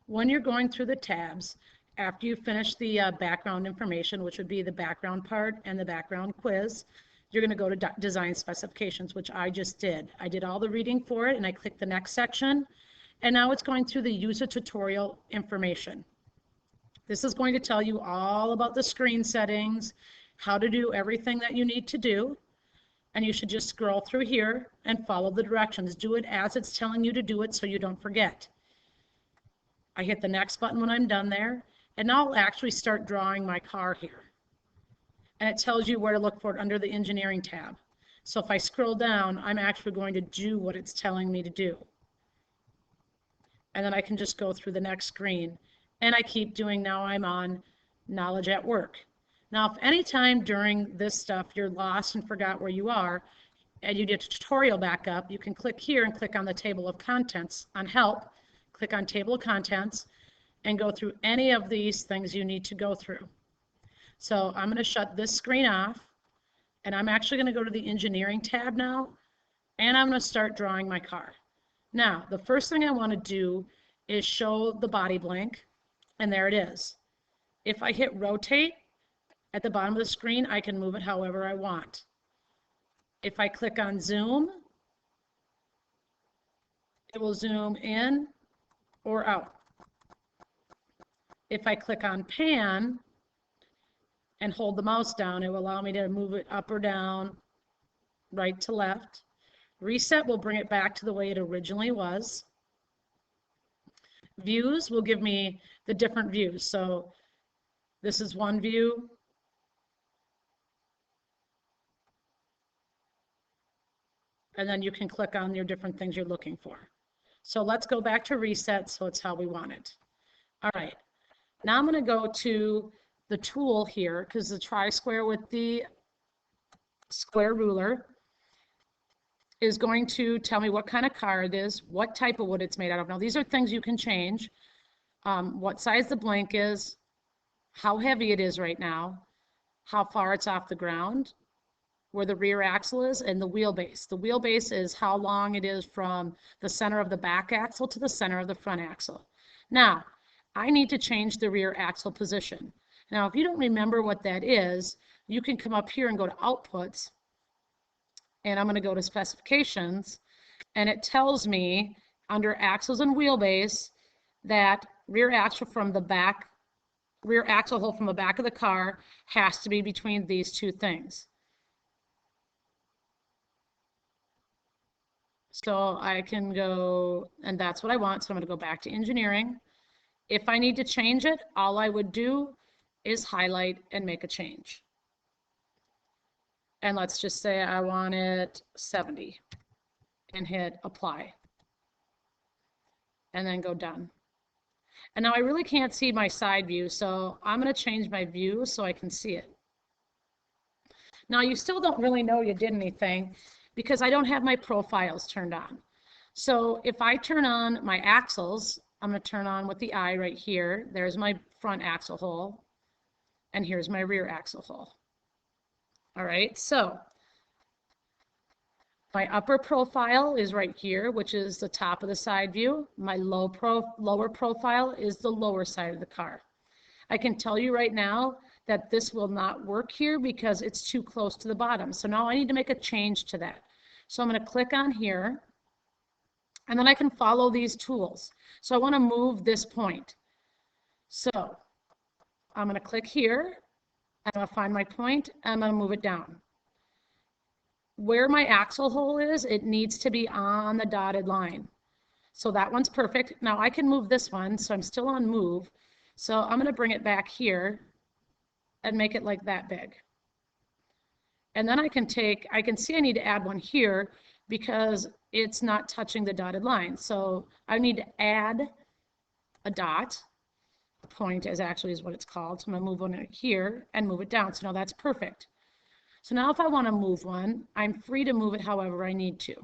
When you're going through the tabs, after you finish the background information, which would be the background part and the background quiz, you're going to go to design specifications, which I just did. I did all the reading for it and I clicked the next section. And now it's going through the user tutorial information. This is going to tell you all about the screen settings, how to do everything that you need to do. And you should just scroll through here and follow the directions. Do it as it's telling you to do it so you don't forget. I hit the next button when I'm done there, and now I'll actually start drawing my car here. And it tells you where to look for it under the engineering tab. So if I scroll down, I'm actually going to do what it's telling me to do. And then I can just go through the next screen. And I keep doing, now I'm on Knowledge at Work. Now, if any time during this stuff you're lost and forgot where you are, and you get a tutorial back up, you can click here and click on the table of contents on Help, click on Table of Contents, and go through any of these things you need to go through. So I'm going to shut this screen off, and I'm actually going to go to the Engineering tab now, and I'm going to start drawing my car. Now, the first thing I want to do is show the body blank, and there it is. If I hit Rotate at the bottom of the screen, I can move it however I want. If I click on Zoom, it will zoom in or out. If I click on Pan and hold the mouse down, it will allow me to move it up or down, right to left. Reset will bring it back to the way it originally was. Views will give me the different views. So this is one view. And then you can click on your different things you're looking for. So let's go back to reset so it's how we want it. All right, now I'm going to go to the tool here, because the tri-square with the square ruler is going to tell me what kind of car it is, what type of wood it's made out of. Now these are things you can change, what size the blank is, how heavy it is right now, how far it's off the ground, where the rear axle is, and the wheelbase. The wheelbase is how long it is from the center of the back axle to the center of the front axle. Now, I need to change the rear axle position. Now, if you don't remember what that is, you can come up here and go to Outputs, and I'm going to go to Specifications, and it tells me under Axles and Wheelbase that rear axle hole from the back of the car has to be between these two things. So I can go, and that's what I want. So I'm going to go back to engineering. If I need to change it, all I would do is highlight and make a change. And let's just say I want it 70 and hit apply. And then go done. And now I really can't see my side view, so I'm going to change my view so I can see it. Now you still don't really know you did anything, because I don't have my profiles turned on. So if I turn on my axles, I'm going to turn on with the eye right here. There's my front axle hole, and here's my rear axle hole. All right, so my upper profile is right here, which is the top of the side view. My lower profile is the lower side of the car. I can tell you right now that this will not work here because it's too close to the bottom. So now I need to make a change to that. So I'm going to click on here, and then I can follow these tools. So I want to move this point. So I'm going to click here, I'm going to find my point, and I'm going to move it down. Where my axle hole is, it needs to be on the dotted line. So that one's perfect. Now I can move this one, so I'm still on move. So I'm going to bring it back here and make it like that big. And then I can see I need to add one here because it's not touching the dotted line. So I need to add a dot. A point is what it's called. So I'm going to move one here and move it down. So now that's perfect. So now if I want to move one, I'm free to move it however I need to.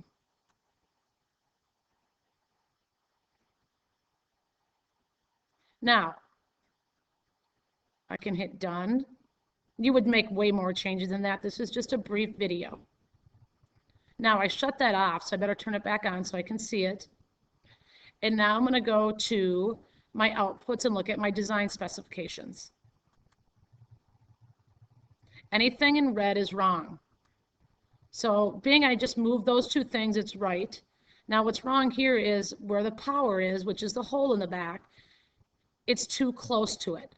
Now, I can hit done. You would make way more changes than that. This is just a brief video. Now I shut that off, so I better turn it back on so I can see it. And now I'm going to go to my outputs and look at my design specifications. Anything in red is wrong. So being I just moved those two things, it's right. Now what's wrong here is where the power is, which is the hole in the back, it's too close to it.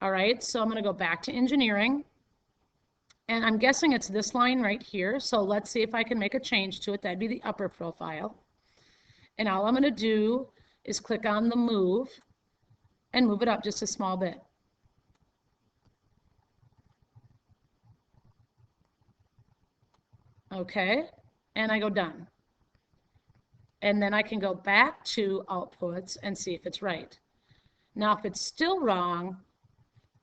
All right, so I'm going to go back to engineering. And I'm guessing it's this line right here. So let's see if I can make a change to it. That'd be the upper profile. And all I'm going to do is click on the move and move it up just a small bit. Okay, and I go done. And then I can go back to outputs and see if it's right. Now, if it's still wrong,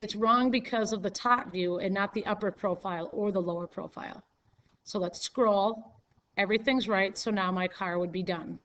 it's wrong because of the top view and not the upper profile or the lower profile. So let's scroll. Everything's right, so now my car would be done.